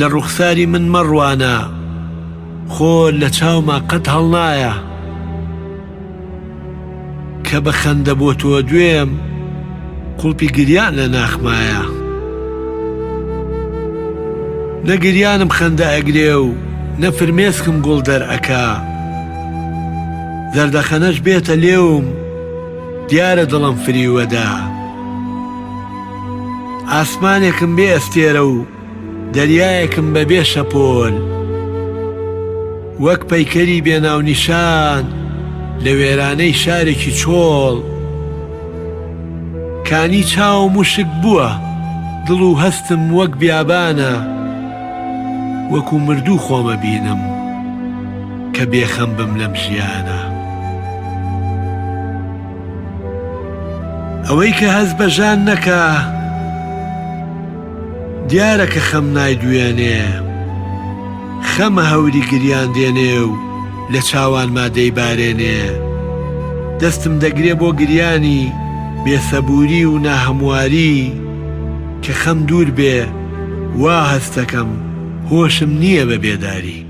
لە ڕوخساری من مەڕوانە، خۆ لە چاوما قەت هەڵنایە، کە بە خەندە بۆ تۆ دوێم قوڵپی گریان لە ناخمایە. نەگریانم خەندە ئەگرێ و نەفرمێسکم گوڵ دەرئەکا، زەردەخەنەش بێتە لێوم دیارە دڵم فریوەدا. ئاسمانێکم بێ ئەستێرە و دەریایەکم بەبێ شەپۆل، وەک پەیکەری بێناونیشان لە وێرانەی شارێکی چۆڵ. کانی چاوم وشک بووە، دڵ و هەستم وەک بیابانە، وەکو مردوو خۆمە بینم کە بێخەم بم لەم ژیانە. ئەوەی کە هەست بە ژان نەکا دیارە کە خەم نایدوێنێ، خەمە هەوری گریان دێنێ و لە چاوان مادەی بارێنێ. دەستم دەگرێ بۆ گریانی بێسەبووری و ناهەمواری، کە خەم دوور بێ وا هەستەکەم هۆشم نییە بە بێداری.